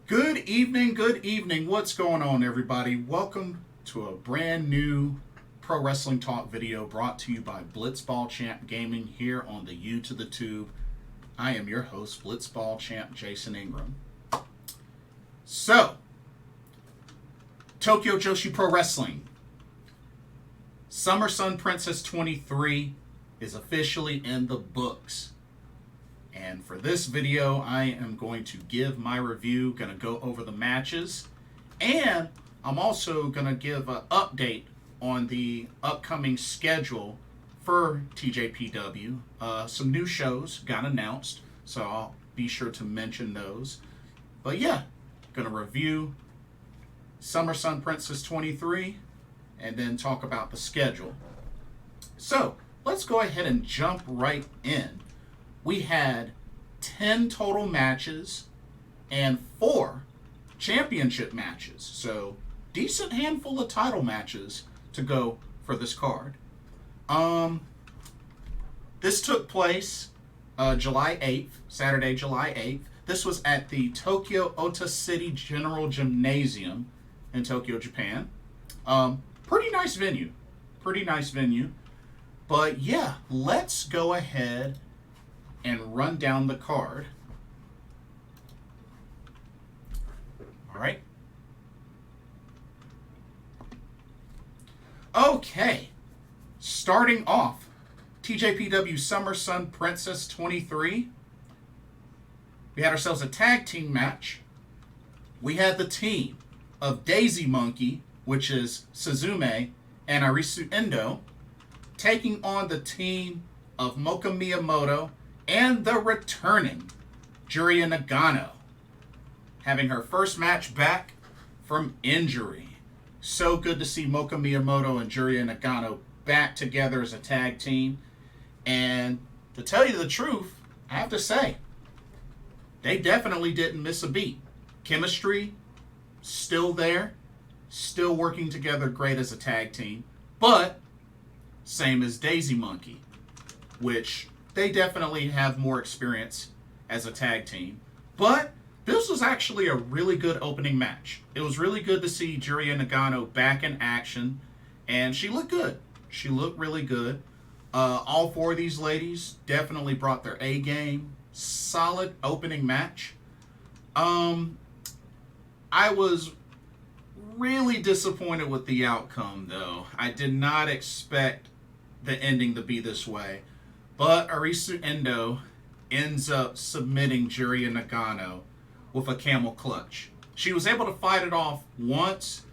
Good evening. What's going on, everybody? Welcome to a brand new Pro Wrestling Talk video brought to you by Blitzball Champ Gaming here on the U to the Tube. I am your host, Blitzball Champ Jason Ingram. So, Tokyo Joshi Pro Wrestling. Summer Sun Princess 23 is officially in the books. And for this video, I am going to give my review, going to go over the matches, and I'm also going to give an update on the upcoming schedule for TJPW. Some new shows got announced, so I'll be sure to mention those. But yeah, going to review Summer Sun Princess 23 and then talk about the schedule. So let's go ahead and jump right in. We had 10 total matches and 4 championship matches. So, decent handful of title matches to go for this card. This took place July 8th, Saturday, July 8th. This was at the Tokyo Ota City General Gymnasium in Tokyo, Japan. Pretty nice venue. But yeah, let's go ahead and run down the card. All right. Okay. Starting off, TJPW Summer Sun Princess 23. We had ourselves a tag team match. We had the team of Daisy Monkey, which is Suzume and Arisu Endo, taking on the team of Moka Miyamoto and the returning Juria Nagano, having her first match back from injury. So good to see Moka Miyamoto and Juria Nagano back together as a tag team. And to tell you the truth, I have to say, they definitely didn't miss a beat. Chemistry, still there, still working together great as a tag team. But, same as Daisy Monkey, which they definitely have more experience as a tag team. But this was actually a really good opening match. It was really good to see Juria Nagano back in action, and she looked good. She looked really good. All 4 of these ladies definitely brought their A game. Solid opening match. I was really disappointed with the outcome, though. I did not expect the ending to be this way. But Arisu Endo ends up submitting Juria Nagano with a camel clutch. She was able to fight it off once,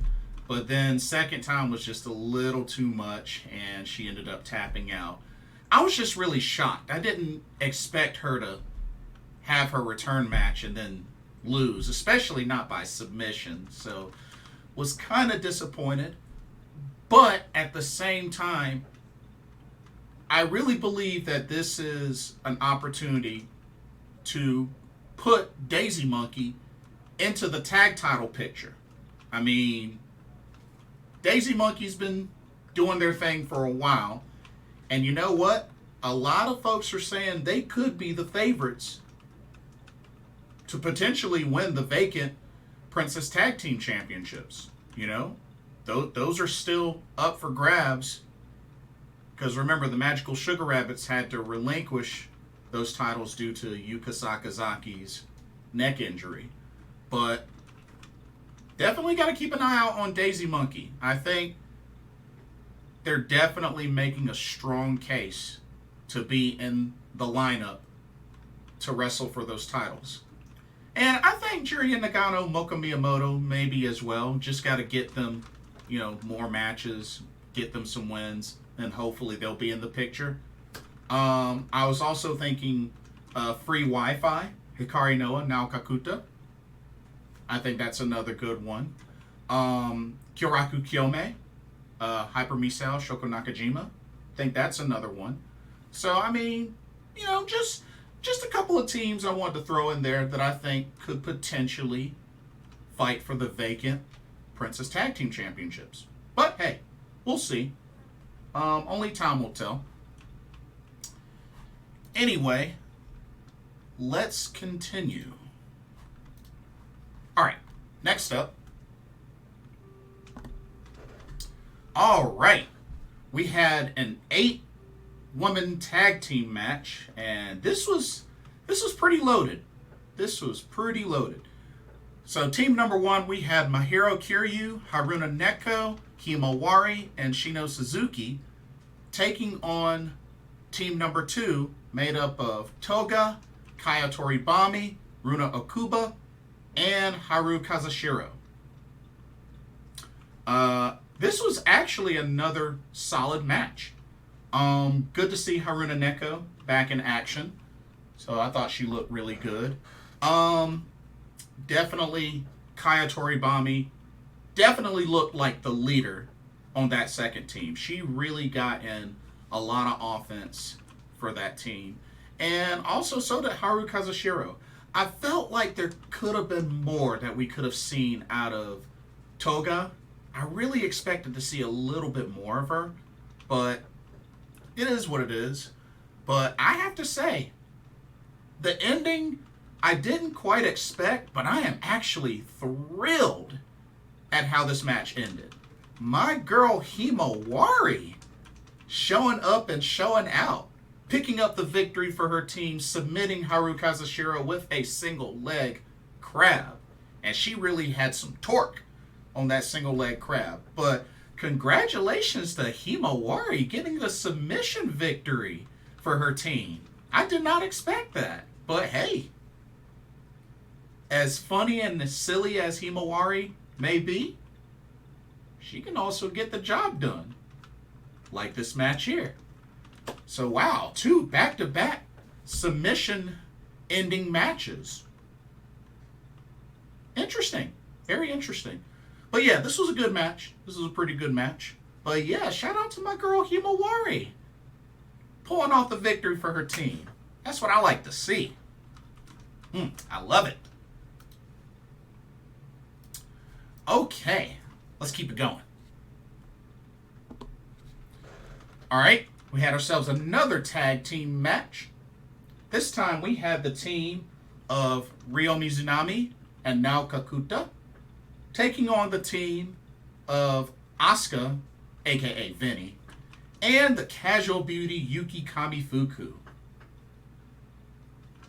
but then second time was just a little too much, and she ended up tapping out. I was just really shocked. I didn't expect her to have her return match and then lose, especially not by submission. So, was kind of disappointed. But at the same time, I really believe that this is an opportunity to put Daisy Monkey into the tag title picture. I mean, Daisy Monkey's been doing their thing for a while. And you know what? A lot of folks are saying they could be the favorites to potentially win the vacant Princess Tag Team Championships. You know, those are still up for grabs. Because remember, the Magical Sugar Rabbits had to relinquish those titles due to Yuka Sakazaki's neck injury. But definitely got to keep an eye out on Daisy Monkey. I think they're definitely making a strong case to be in the lineup to wrestle for those titles. And I think Juria Nagano, Moka Miyamoto, maybe as well. Just got to get them, more matches, get them some wins, and hopefully they'll be in the picture. I was also thinking free Wi-Fi, Hikari Noa, now Kakuta. I think that's another good one. Kyoraku Kyome, Hyper Misao, Shoko Nakajima. I think that's another one. So, I mean, just a couple of teams I wanted to throw in there that I think could potentially fight for the vacant Princess Tag Team Championships. But, hey, we'll see. Only time will tell. Anyway, let's continue. All right. Next up. All right. We had an 8-woman tag team match, and this was pretty loaded. This was pretty loaded. So team number 1, we had Mahiro, Kiryu, Haruna, Neko, HIMAWARI, and Shino, Suzuki taking on team number 2, made up of Toga, Toribami, Runa, Okubo, and Haru, Kazashiro. This was actually another solid match. Good to see Haruna Neko back in action. So I thought she looked really good. Definitely Toribami definitely looked like the leader on that second team. She really got in a lot of offense for that team. And also so did Haru Kazashiro. I felt like there could have been more that we could have seen out of Toga. I really expected to see a little bit more of her, but it is what it is. But I have to say, the ending I didn't quite expect, but I am actually thrilled at how this match ended. My girl HIMAWARI showing up and showing out, picking up the victory for her team, submitting Haru Kazashiro with a single leg crab. And she really had some torque on that single leg crab. But congratulations to HIMAWARI getting the submission victory for her team. I did not expect that. But hey, as funny and as silly as HIMAWARI may be, she can also get the job done. Like this match here. So wow, 2 back-to-back submission ending matches. Interesting. Very interesting. But yeah, this was a good match. This was a pretty good match. But yeah, shout out to my girl HIMAWARI. Pulling off the victory for her team. That's what I like to see. I love it. Okay, let's keep it going. All right, we had ourselves another tag team match. This time we had the team of Ryo Mizunami and Nao Kakuta taking on the team of ASUKA, aka Vinny, and the casual beauty Yuki Kamifuku.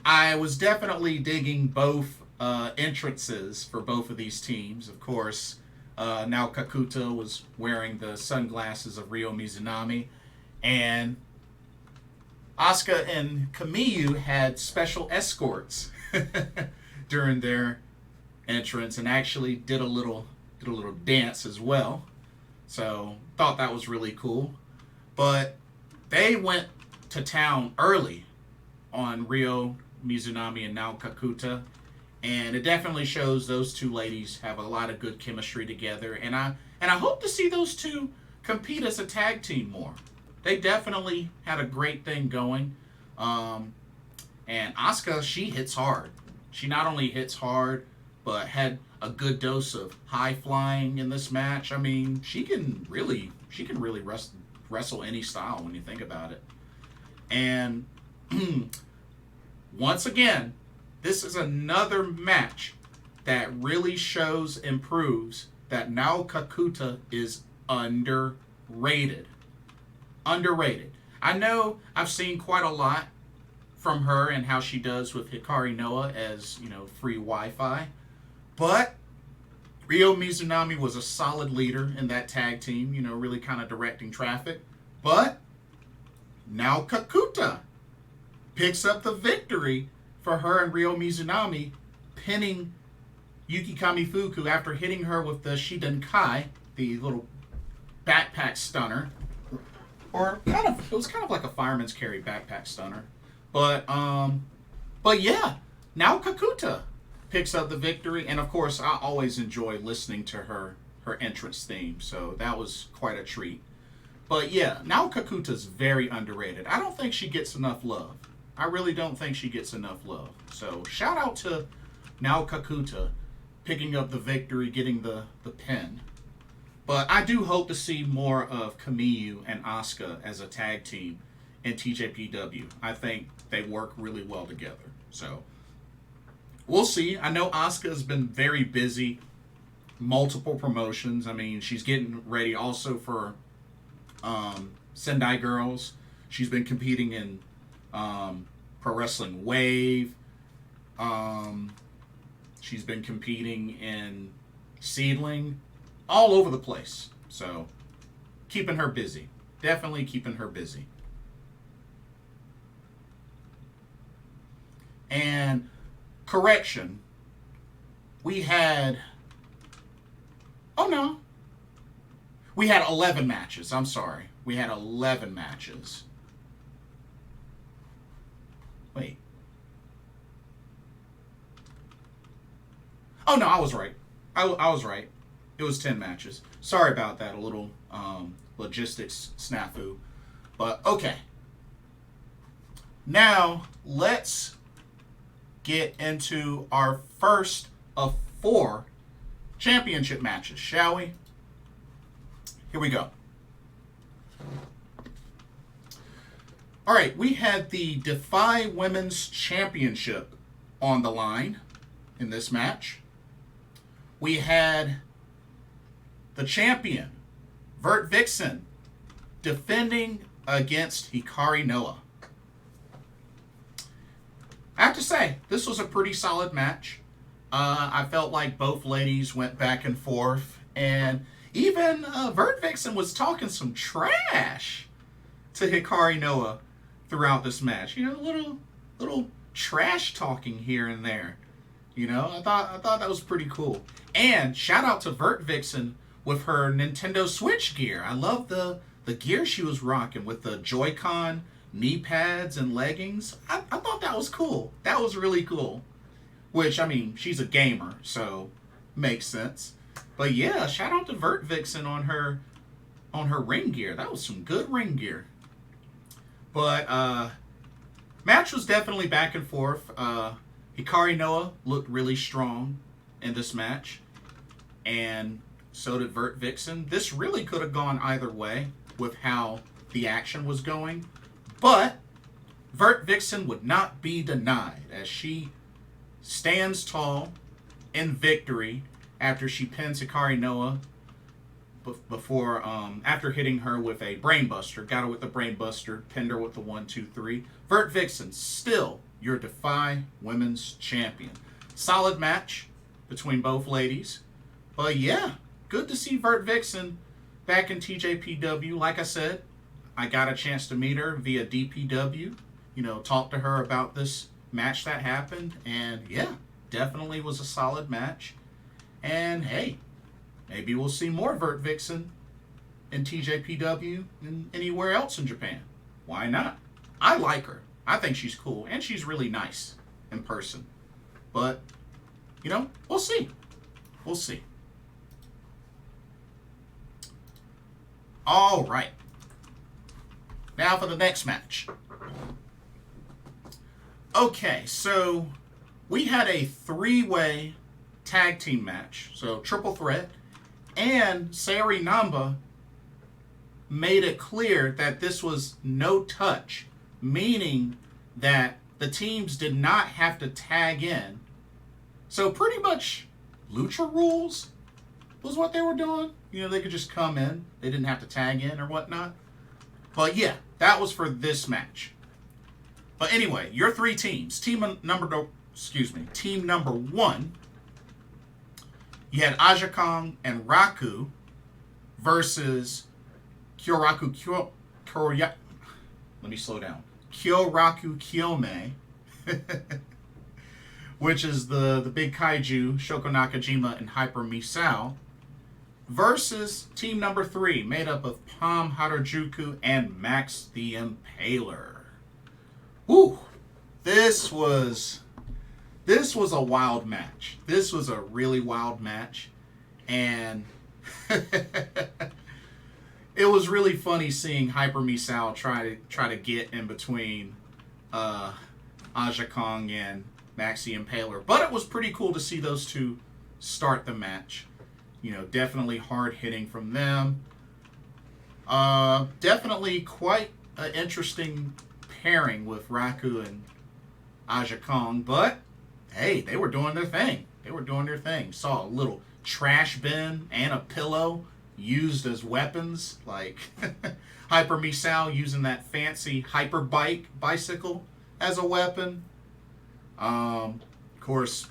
I was definitely digging both entrances for both of these teams. Of course, Nao Kakuta was wearing the sunglasses of Ryo Mizunami, and ASUKA and Kiryu had special escorts during their entrance, and actually did a little dance as well. So thought that was really cool. But they went to town early on Ryo Mizunami and Nao Kakuta, and it definitely shows those two ladies have a lot of good chemistry together. And I hope to see those two compete as a tag team more. They definitely had a great thing going. And ASUKA, she hits hard. She not only hits hard, but had a good dose of high flying in this match. I mean, she can really wrestle any style when you think about it. And once again, this is another match that really shows and proves that Nao Kakuta is underrated. Underrated. I know I've seen quite a lot from her and how she does with Hikari Noah as, free Wi-Fi. But Ryo Mizunami was a solid leader in that tag team, really kind of directing traffic. But Nao Kakuta picks up the victory for her and Ryo Mizunami, pinning Yuki Kamifuku after hitting her with the Shidenkai, the little backpack stunner. Or it was kind of like a fireman's carry backpack stunner. But yeah, Nao Kakuta picks up the victory. And of course, I always enjoy listening to her entrance theme. So that was quite a treat. But yeah, Nao Kakuta's very underrated. I don't think she gets enough love. I really don't think she gets enough love. So shout out to Nao Kakuta picking up the victory, getting the pin. But I do hope to see more of Kiryu and ASUKA as a tag team in TJPW. I think they work really well together. So we'll see. I know ASUKA has been very busy multiple promotions. I mean, she's getting ready also for Sendai Girls. She's been competing in Pro Wrestling Wave. She's been competing in Seedling, all over the place. So, keeping her busy. Definitely keeping her busy. And, correction, we had... Oh, no. We had 11 matches. I'm sorry. We had 11 matches. Wait. Oh, no, I was right. I was right. It was 10 matches. Sorry about that. A little logistics snafu. But, okay. Now, let's get into our first of 4 championship matches, shall we? Here we go. All right, we had the DEFY Women's Championship on the line in this match. We had the champion, VertVixen, defending against Hikari Noah. I have to say, this was a pretty solid match. I felt like both ladies went back and forth, and even VertVixen was talking some trash to Hikari Noah throughout this match. You know, little trash talking here and there. You know, I thought that was pretty cool. And shout out to VertVixen with her Nintendo Switch gear. I love the gear she was rocking with the Joy-Con knee pads and leggings. I thought that was cool. That was really cool. Which, I mean, she's a gamer, so makes sense. But yeah, shout out to VertVixen on her ring gear. That was some good ring gear. But match was definitely back and forth. Hikari Noah looked really strong in this match, and so did VertVixen. This really could have gone either way with how the action was going, but VertVixen would not be denied as she stands tall in victory after she pins Hikari Noah before after hitting her with a brainbuster. Got her with the brainbuster, pinned her with the 1-2-3. VertVixen still your DEFY Women's Champion. Solid match between both ladies. But yeah, good to see VertVixen back in TJPW. Like I said, I got a chance to meet her via DPW. You know, talk to her about this match that happened. And yeah, definitely was a solid match. And hey, maybe we'll see more VertVixen in TJPW and anywhere else in Japan. Why not? I like her. I think she's cool. And she's really nice in person. But, you know, we'll see. We'll see. All right. Now for the next match. Okay, so we had a 3-way tag team match. So triple threat. And Sayori Namba made it clear that this was no touch, meaning that the teams did not have to tag in. So pretty much lucha rules was what they were doing. You know, they could just come in. They didn't have to tag in or whatnot. But yeah, that was for this match. But anyway, your 3 teams. Team number 1, you had Ajakong and Raku versus Kyoraku let me slow down. Kyoraku Kyome, which is the big kaiju, Shoko Nakajima and Hyper Misao, versus team number 3, made up of Palm Harajuku and Max the Impaler. Woo! This was a wild match. This was a really wild match. And it was really funny seeing Hyper Misao try to get in between Aja Kong and Maxi Impaler. But it was pretty cool to see those two start the match. You know, definitely hard hitting from them. Definitely quite an interesting pairing with Raku and Aja Kong. But hey, they were doing their thing. Saw a little trash bin and a pillow used as weapons, like Hyper Misao using that fancy hyper bicycle as a weapon. Of course,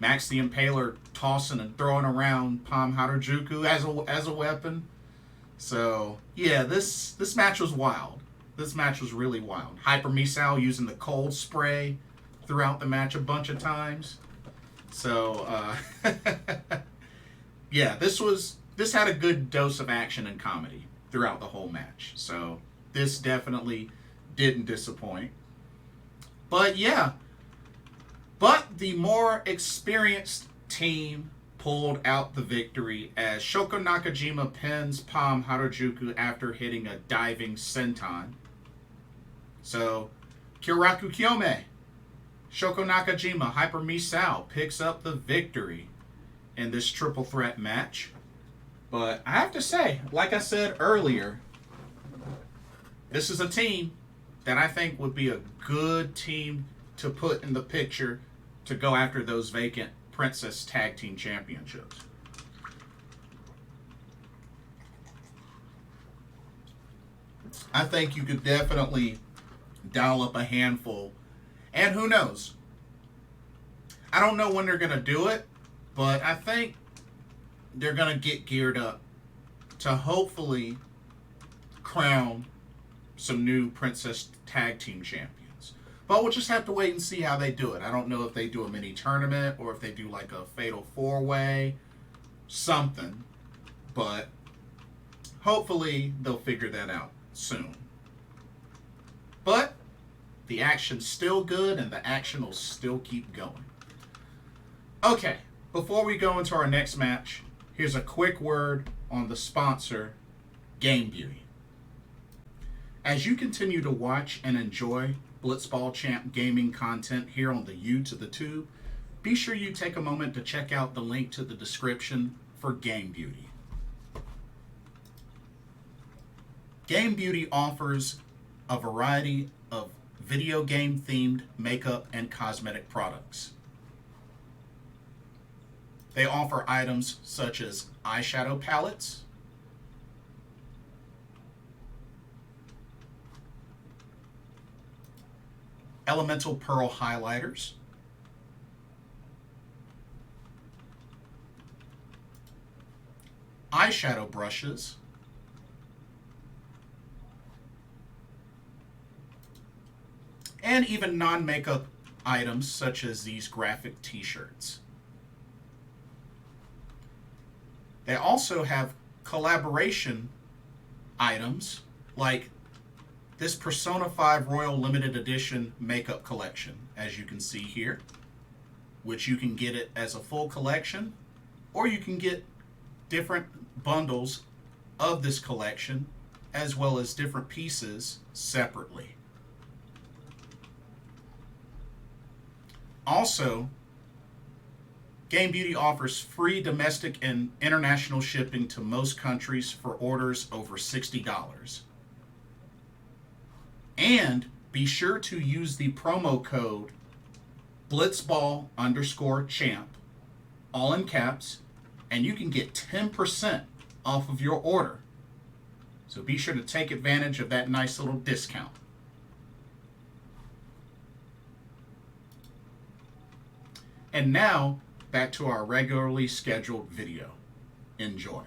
Max the Impaler tossing and throwing around Palm Harajuku as a weapon. So yeah, this match was wild. This match was really wild. Hyper Misao using the cold spray throughout the match a bunch of times. So yeah, this had a good dose of action and comedy throughout the whole match. So this definitely didn't disappoint. But yeah, the more experienced team pulled out the victory as Shoko Nakajima pins Palm Harajuku after hitting a diving senton. So Kyoraku Kyome, Shoko Nakajima, Hyper Misao picks up the victory in this triple threat match. But I have to say, like I said earlier, this is a team that I think would be a good team to put in the picture to go after those vacant Princess Tag Team Championships. I think you could definitely dial up a handful. And who knows? I don't know when they're going to do it, but I think they're going to get geared up to hopefully crown some new Princess Tag Team Champions. But we'll just have to wait and see how they do it. I don't know if they do a mini tournament or if they do like a fatal four-way, something. But hopefully they'll figure that out soon. But the action's still good and the action will still keep going. Okay, before we go into our next match, here's a quick word on the sponsor, Game Beauty. As you continue to watch and enjoy Blitzball Champ gaming content here on the U to the Tube, be sure you take a moment to check out the link to the description for Game Beauty. Game Beauty offers a variety of video game themed makeup and cosmetic products. They offer items such as eyeshadow palettes, elemental pearl highlighters, eyeshadow brushes, and even non-makeup items such as these graphic t-shirts. They also have collaboration items like this Persona 5 Royal Limited Edition makeup collection, as you can see here, which you can get it as a full collection, or you can get different bundles of this collection, as well as different pieces separately. Also, Game Beauty offers free domestic and international shipping to most countries for orders over $60. And be sure to use the promo code Blitzball_champ, all in caps, and you can get 10% off of your order. So be sure to take advantage of that nice little discount. And now, back to our regularly scheduled video. Enjoy.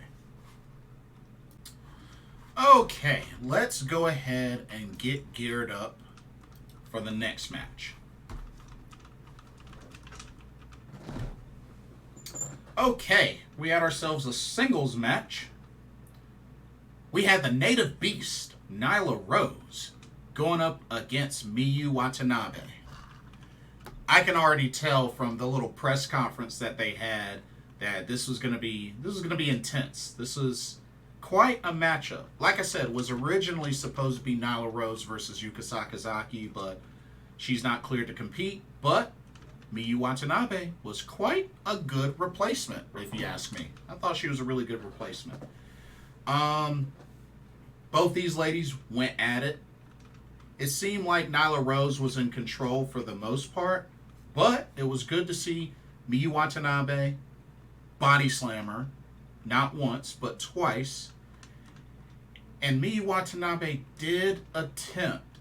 Okay, let's go ahead and get geared up for the next match. Okay, we had ourselves a singles match. We had the native beast, Nyla Rose, going up against Miyu Watanabe. I can already tell from the little press conference that they had that this was going to be intense. This was quite a matchup. Like I said, it was originally supposed to be Nyla Rose versus Yuka Sakazaki, but she's not cleared to compete. But Miyu Watanabe was quite a good replacement, if you ask me. I thought she was a really good replacement. Both these ladies went at it. It seemed like Nyla Rose was in control for the most part, but it was good to see Miyu Watanabe body slammer, not once, but twice. And Miyu Watanabe did attempt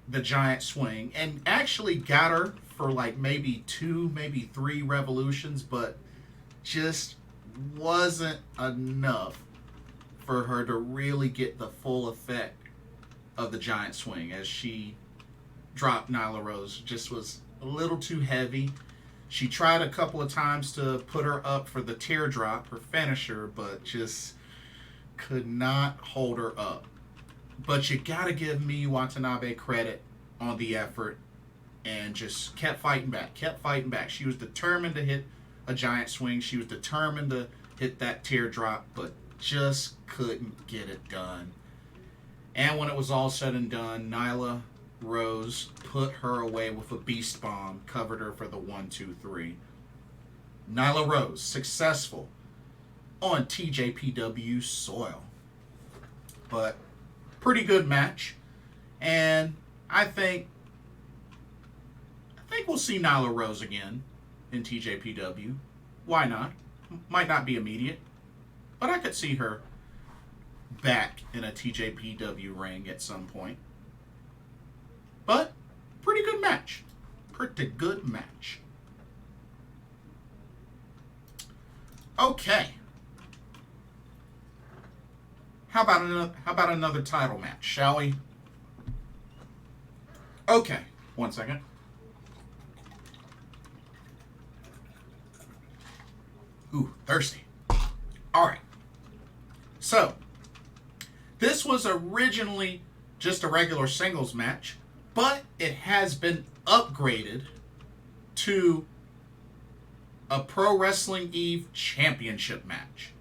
the giant swing and actually got her for like maybe 2, maybe 3 revolutions, but just wasn't enough for her to really get the full effect of the giant swing as she dropped Nyla Rose. Just was a little too heavy. She tried a couple of times to put her up for the teardrop, her finisher, but just could not hold her up. But you gotta give Miyu Watanabe credit on the effort and just kept fighting back, She was determined to hit a giant swing. She was determined to hit that teardrop, but just couldn't get it done. And when it was all said and done, Nyla Rose put her away with a beast bomb, covered her for the 1-2-3. Nyla Rose successful on TJPW soil. But pretty good match, and I think we'll see Nyla Rose again in TJPW. Why not? Might not be immediate, but I could see her back in a TJPW ring at some point. But pretty good match. Pretty good match. Okay. How about another title match, shall we? Okay, 1 second. Ooh, thirsty. All right. So, this was originally just a regular singles match, but it has been upgraded to a Pro Wrestling Eve championship match.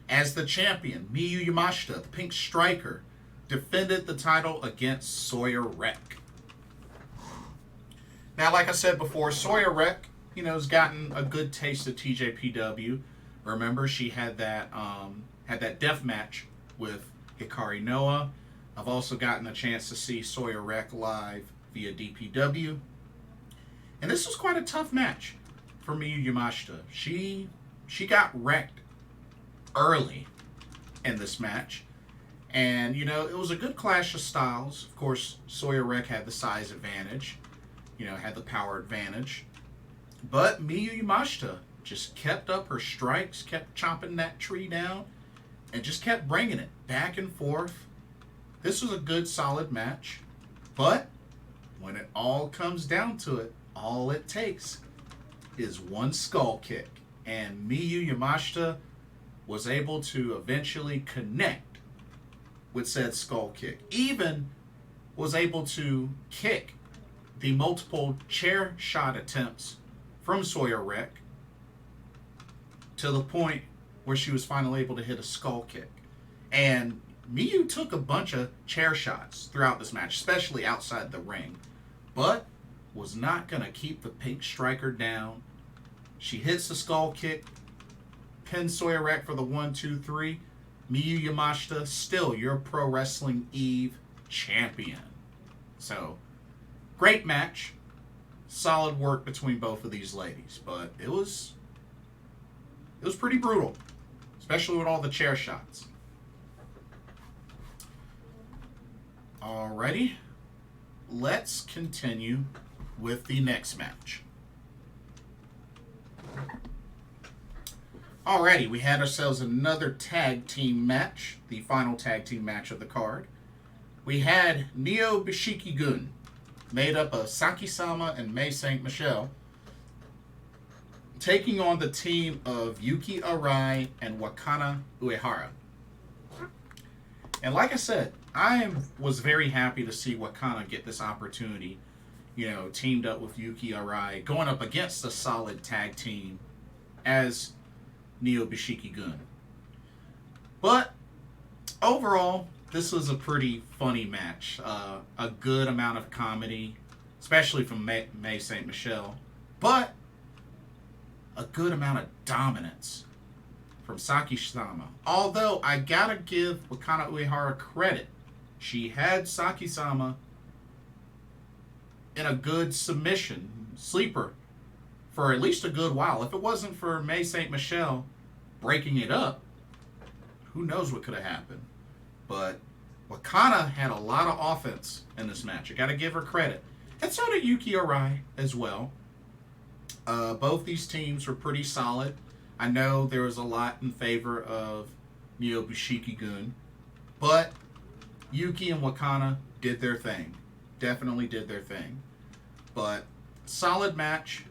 As the champion, Miyu Yamashita, the Pink Striker, defended the title against Sawyer Wreck. Now, like I said before, Sawyer Wreck, has gotten a good taste of TJPW. Remember, she had that death match with Hikari Noah. I've also gotten a chance to see Sawyer Wreck live via DPW. And this was quite a tough match for Miyu Yamashita. She got wrecked early in this match. And, it was a good clash of styles. Of course, Sawyer Wreck had the size advantage, had the power advantage. But Miyu Yamashita just kept up her strikes, kept chopping that tree down, and just kept bringing it back and forth. This was a good, solid match. But when it all comes down to it, all it takes is one skull kick. And Miyu Yamashita was able to eventually connect with said skull kick. Even was able to kick the multiple chair shot attempts from Sawyer Wreck to the point where she was finally able to hit a skull kick. And Miyu took a bunch of chair shots throughout this match, especially outside the ring, but was not going to keep the Pink Striker down. She hits the skull kick, pins Sawyer Wreck for the 1-2-3. Miyu Yamashita, still your Pro Wrestling Eve champion. So, great match. Solid work between both of these ladies, but it was pretty brutal, especially with all the chair shots. Alrighty, let's continue with the next match. Alrighty, we had ourselves another tag team match, the final tag team match of the card. We had Neo Biishiki-gun, made up of Saki-sama and Mei Saint-Michel, taking on the team of Yuki Arai and Wakana Uehara. And like I said, I was very happy to see Wakana get this opportunity, teamed up with Yuki Arai, going up against a solid tag team as Neo Biishiki-gun. But overall, this was a pretty funny match. A good amount of comedy, especially from Mei Saint-Michel, but a good amount of dominance from Saki-sama. Although, I gotta give Wakana Uehara credit. She had Saki-sama in a good submission, sleeper, for at least a good while. If it wasn't for May Saint-Michel breaking it up, who knows what could have happened. But Wakana had a lot of offense in this match. I got to give her credit. And so did Yuki Arai as well. Both these teams were pretty solid. I know there was a lot in favor of Neo Biishiki-gun, but Yuki and Wakana did their thing. Definitely did their thing. But solid match.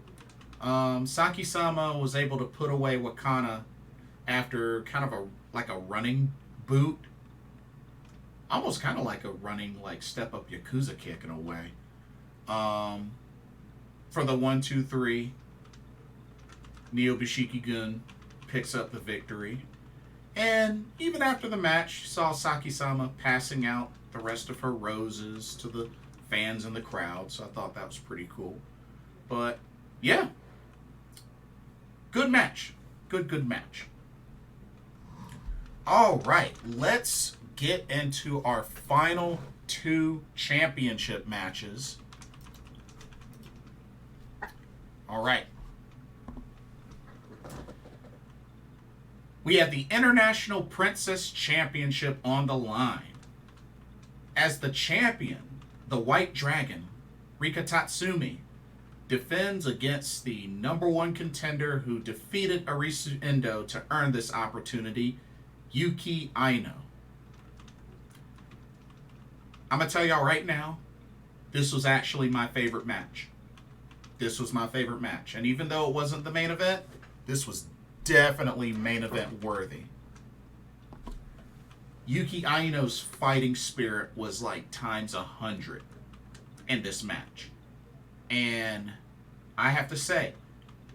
Saki-sama was able to put away Wakana after kind of a running boot. Almost kind of like a running, step up Yakuza kick in a way. For the 1-2-3, Neo Biishiki-gun picks up the victory. And even after the match, you saw Saki-sama passing out the rest of her roses to the fans in the crowd. So I thought that was pretty cool. But, yeah. Good match. Good match. All right. Let's get into our final 2 championship matches. All right. We have the International Princess Championship on the line. As the champion, the White Dragon, Rika Tatsumi, defends against the #1 contender who defeated Arisu Endo to earn this opportunity, Yuki Aino. I'm going to tell y'all right now, this was actually my favorite match. This was my favorite match. And even though it wasn't the main event, this was definitely main event worthy. Yuki Aino's fighting spirit was like times 100 in this match. And I have to say,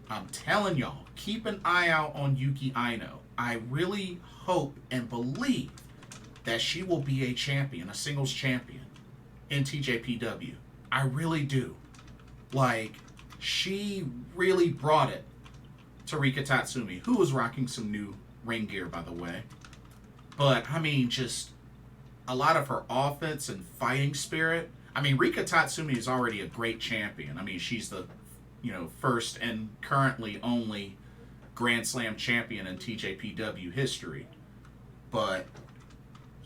I'm telling y'all, keep an eye out on Yuki Aino. I really hope and believe that she will be a champion, a singles champion in TJPW. I really do. She really brought it to Rika Tatsumi, who was rocking some new ring gear, by the way. But, just a lot of her offense and fighting spirit. Rika Tatsumi is already a great champion. She's the, first and currently only Grand Slam champion in TJPW history. But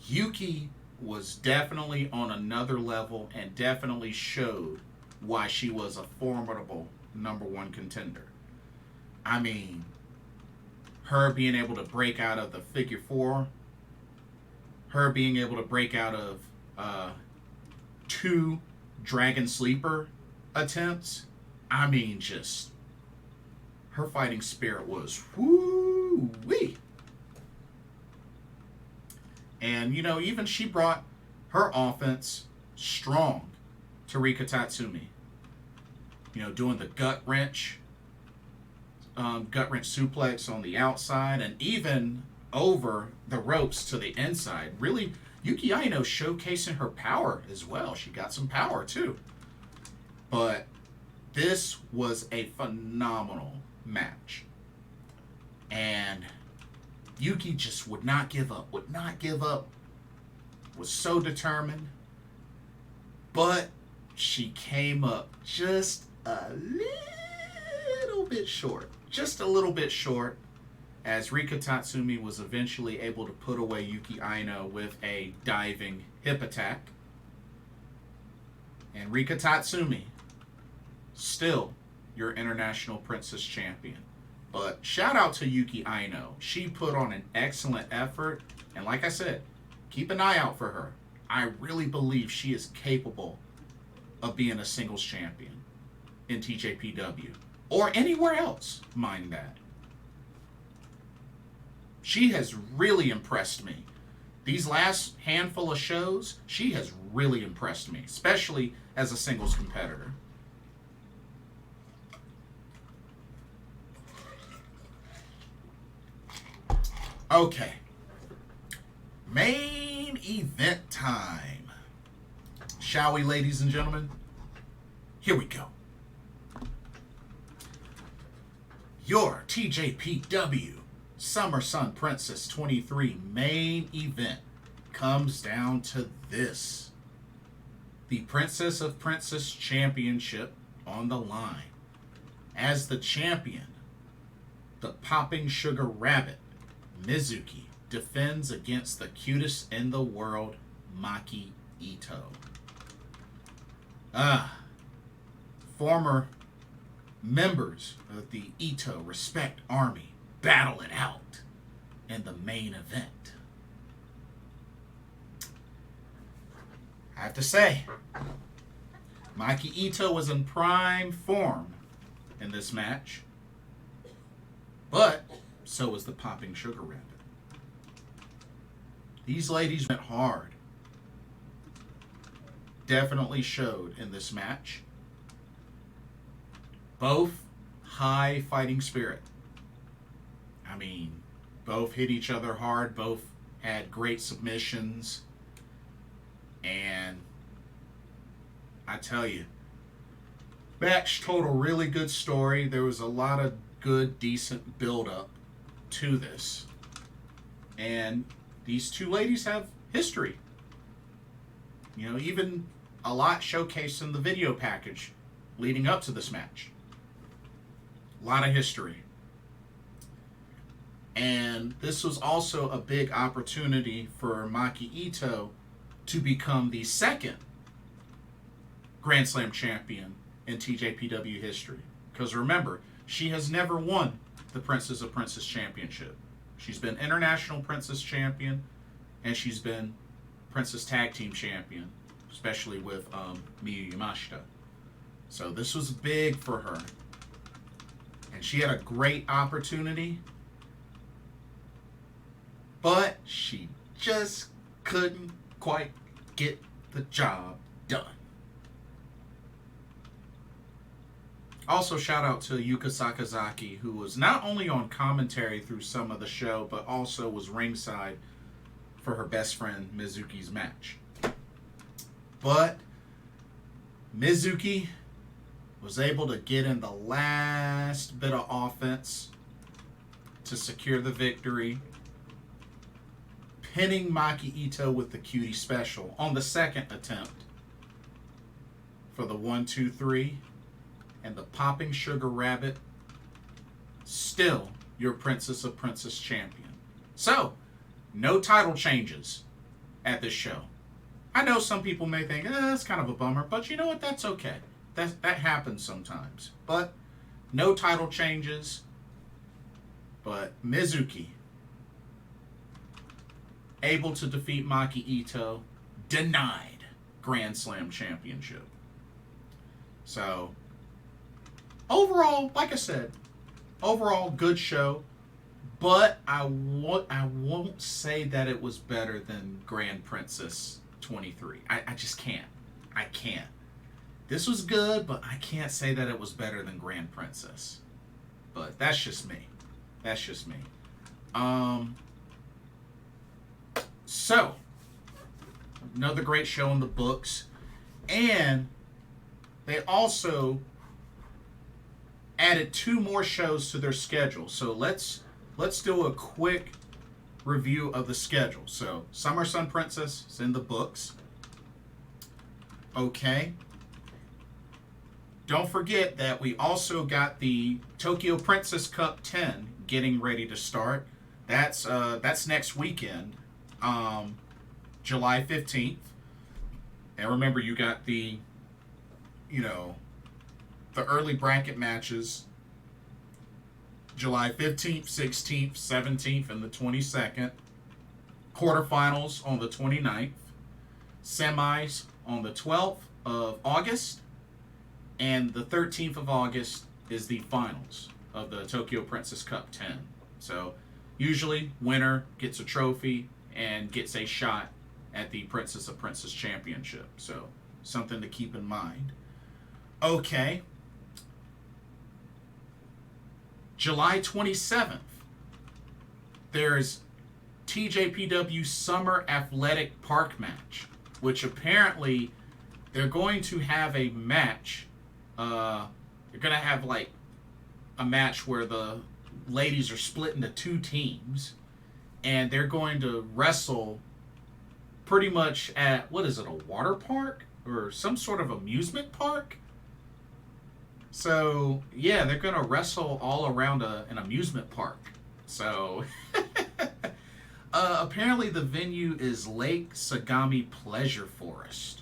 Yuki was definitely on another level and definitely showed why she was a formidable #1 contender. Her being able to break out of the figure 4, her being able to break out of 2 Dragon Sleeper attempts, just her fighting spirit was woo-wee. And, even she brought her offense strong to Rika Tatsumi. Doing the gut wrench suplex on the outside and even over the ropes to the inside. Really, Yuki Aino showcasing her power as well. She got some power too. But this was a phenomenal match. And Yuki just would not give up, was so determined. But she came up just a little bit short. Just a little bit short, as Rika Tatsumi was eventually able to put away Yuki Aino with a diving hip attack. And Rika Tatsumi, still your International Princess Champion. But shout out to Yuki Aino. She put on an excellent effort. And like I said, keep an eye out for her. I really believe she is capable of being a singles champion in TJPW. Or anywhere else, mind that. She has really impressed me. These last handful of shows, she has really impressed me, especially as a singles competitor. Okay. Main event time. Shall we, ladies and gentlemen? Here we go. Your TJPW Summer Sun Princess 23 main event comes down to this. The Princess of Princess Championship on the line. as the champion, the Popping Sugar Rabbit, Mizuki, defends against the cutest in the world, Maki Ito. Former members of the Ito Respect Army battle it out in the main event. I have to say, Maki Ito was in prime form in this match, but so was the Popping Sugar Rabbit. These ladies went hard. Definitely showed in this match. Both high fighting spirit. I mean, both hit each other hard. Both had great submissions. And I tell you, match told a really good story. There was a lot of good, decent build-up to this. And these two ladies have history. You know, even a lot showcased in the video package leading up to this match. A lot of history. And this was also a big opportunity for Maki Ito to become the second Grand Slam champion in TJPW history. Because remember, she has never won the Princess of Princess Championship. She's been International Princess Champion, and she's been Princess Tag Team Champion, especially with Miyu Yamashita. So this was big for her. And she had a great opportunity, but she just couldn't quite get the job done. Also, shout out to Yuka Sakazaki, who was not only on commentary through some of the show, but also was ringside for her best friend Mizuki's match. But Mizuki was able to get in the last bit of offense to secure the victory, pinning Maki Ito with the cutie special on the second attempt for the 1-2-3. And the Popping Sugar Rabbit, still your Princess of Princess champion. So, no title changes at this show. I know some people may think, that's kind of a bummer, but you know what? That's okay. That happens sometimes. But no title changes. But Mizuki, able to defeat Maki Ito, denied Grand Slam championship. So, overall, like I said, overall good show, but I won't say that it was better than Grand Princess 23. I just can't. I can't. This was good, but I can't say that it was better than Grand Princess. But that's just me. That's just me. So, another great show in the books. And they also added 2 more shows to their schedule. So let's do a quick review of the schedule. So Summer Sun Princess is in the books. Okay. Don't forget that we also got the Tokyo Princess Cup 10 getting ready to start. That's next weekend, July 15th. And remember, you got the early bracket matches, July 15th, 16th, 17th, and the 22nd. Quarterfinals on the 29th. Semis on the 12th of August. And the 13th of August is the finals of the Tokyo Princess Cup 10. So, usually, winner gets a trophy and gets a shot at the Princess of Princess Championship. So, something to keep in mind. Okay. July 27th, there's TJPW Summer Athletic Park match, which apparently they're going to have a match. They're going to have like a match where the ladies are split into 2 teams, and they're going to wrestle pretty much at, what is it, a water park or some sort of amusement park? So, yeah, they're going to wrestle all around an amusement park. So, apparently the venue is Lake Sagami Pleasure Forest.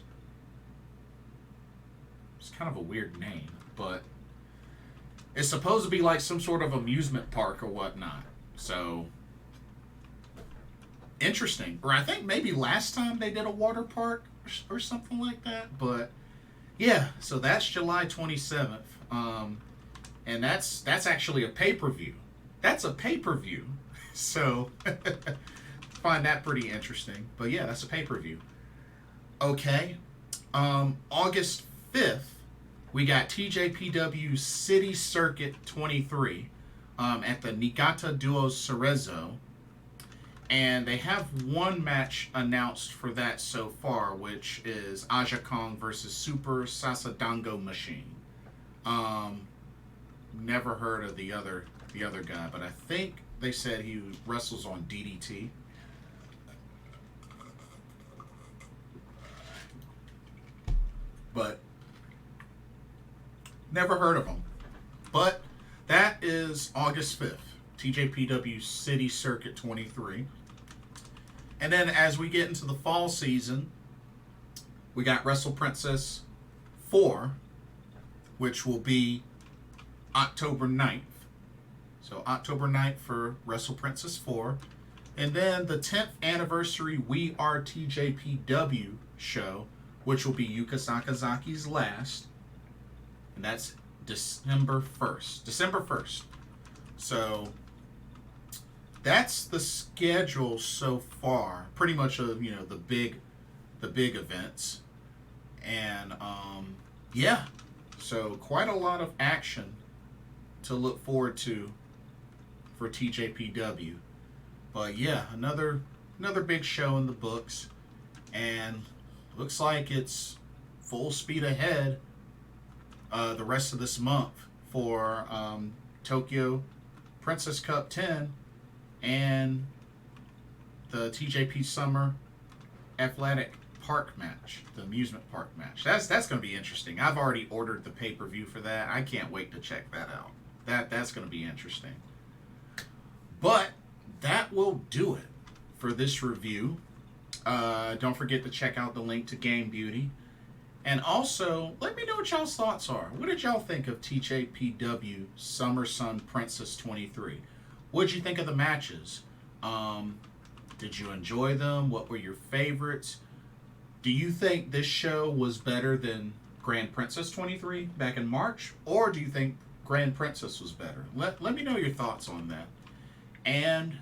It's kind of a weird name, but it's supposed to be like some sort of amusement park or whatnot. So, interesting. Or I think maybe last time they did a water park or something like that. But yeah, so that's July 27th. And that's actually a pay-per-view. That's a pay-per-view. So find that pretty interesting. But yeah, that's a pay-per-view. Okay. August 5th, we got TJPW City Circuit 23 at the Niigata Duo Cerezo. And they have one match announced for that so far, which is Aja Kong versus Super Sasadango Machine. Never heard of the other guy, but I think they said he wrestles on DDT. But never heard of him. But that is August 5th, TJPW City Circuit 23. And then as we get into the fall season, we got Wrestle Princess 4, which will be October 9th. So October 9th for Wrestle Princess 4. And then the 10th anniversary We Are TJPW show, which will be Yuka Sakazaki's last. And that's December 1st. December 1st. So that's the schedule so far. Pretty much of, the big events. And yeah. So quite a lot of action to look forward to for TJPW. But yeah, another big show in the books, and looks like it's full speed ahead the rest of this month for Tokyo Princess Cup 10 and the TJP Summer Athletic Park match, the amusement park match. That's going to be interesting. I've already ordered the pay-per-view for that. I can't wait to check that out. That's going to be interesting. But that will do it for this review. Don't forget to check out the link to Game Beauty. And also, let me know what y'all's thoughts are. What did y'all think of TJPW Summer Sun Princess 23? What did you think of the matches? Did you enjoy them? What were your favorites? Do you think this show was better than Grand Princess 23 back in March? Or do you think Grand Princess was better? Let me know your thoughts on that. And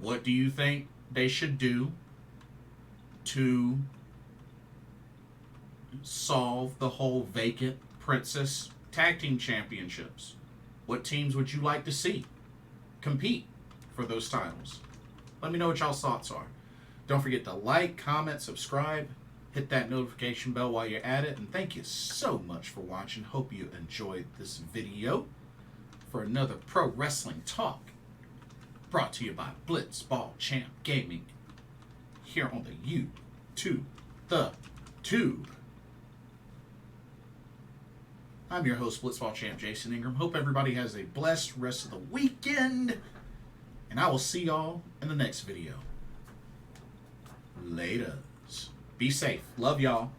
what do you think they should do to solve the whole vacant Princess Tag Team Championships? What teams would you like to see compete for those titles? Let me know what y'all's thoughts are. Don't forget to like, comment, subscribe, hit that notification bell while you're at it, and thank you so much for watching. Hope you enjoyed this video for another Pro Wrestling Talk brought to you by Blitzball Champ Gaming here on the the Tube. I'm your host, Blitzball Champ Jason Ingram. Hope everybody has a blessed rest of the weekend, and I will see y'all in the next video. Laters. Be safe. Love y'all.